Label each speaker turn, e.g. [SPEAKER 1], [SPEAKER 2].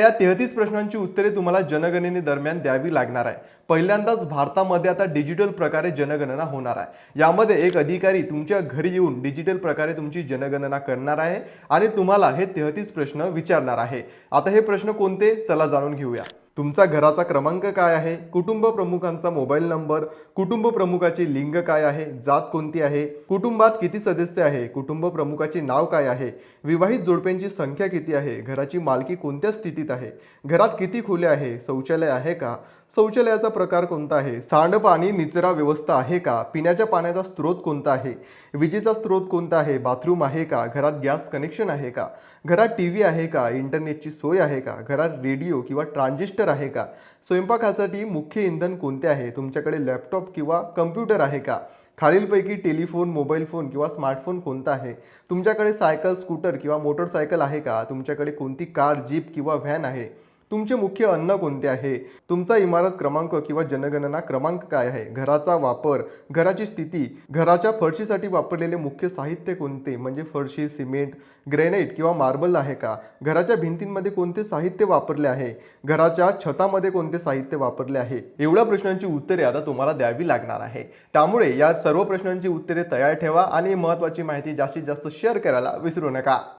[SPEAKER 1] या 33 प्रश्नांची उत्तरे तुम्हाला जनगणनेदरम्यान द्यावी लागणार आहे। पहिल्यांदाच भारतामध्ये आता डिजिटल प्रकारे जनगणना होणार आहे। यामध्ये एक अधिकारी तुमच्या घरी येऊन डिजिटल प्रकारे तुमची जनगणना करणार आहे आणि तुम्हाला हे 33 प्रश्न विचारणार आहे। आता हे प्रश्न कोणते, चला जाणून घेऊया। तुमचा घराचा क्रमांक काय आहे, कुटुंब प्रमुखांचा मोबाईल नंबर, कुटुंब प्रमुखाचे लिंग काय आहे, जात कोणती आहे, कुटुंबात किती सदस्य आहे, कुटुंब प्रमुखाचे नाव काय आहे, विवाहित जोडप्यांची संख्या किती आहे, घराची मालकी कोणत्या स्थितीत आहे, घरात किती खोल्या आहे, शौचालय आहे का, शौचालयाचा प्रकार कोणता आहे, सांडपाणी निचरा व्यवस्था आहे का, पिण्याच्या पाण्याचा स्रोत कोणता आहे, विजेचा स्रोत कोणता आहे, बाथरूम आहे का, घरात गॅस कनेक्शन आहे का, घरात टीव्ही आहे का, इंटरनेटची सोय आहे का, घरात रेडिओ किंवा ट्रान्झिस्टर आहे का, स्वयंपाकासाठी मुख्य इंधन कोणते आहे, तुमच्याकडे लॅपटॉप किंवा कम्प्युटर आहे का, खालीलपैकी टेलिफोन, मोबाईल फोन किंवा स्मार्टफोन कोणता आहे, तुमच्याकडे सायकल, स्कूटर किंवा मोटरसायकल आहे का, तुमच्याकडे कोणती कार, जीप किंवा व्हॅन आहे, तुमचे मुख्य अन्न कोणते आहे, तुमचा इमारत क्रमांक किंवा जनगणना क्रमांक काय आहे, घराचा वापर, घराची स्थिती, घराच्या फरशीसाठी वापरलेले मुख्य साहित्य कोणते म्हणजे फरशी, सिमेंट, ग्रेनाइट किंवा मार्बल आहे का, घराच्या भिंतींमध्ये कोणते साहित्य वापरले आहे, घराच्या छतामध्ये कोणते साहित्य वापरले आहे। एवढ्या प्रश्नांची उत्तरे आता तुम्हाला द्यावी लागणार आहे। त्यामुळे या सर्व प्रश्नांची उत्तरे तयार ठेवा आणि महत्त्वाची माहिती जास्तीत जास्त शेअर करायला विसरू नका।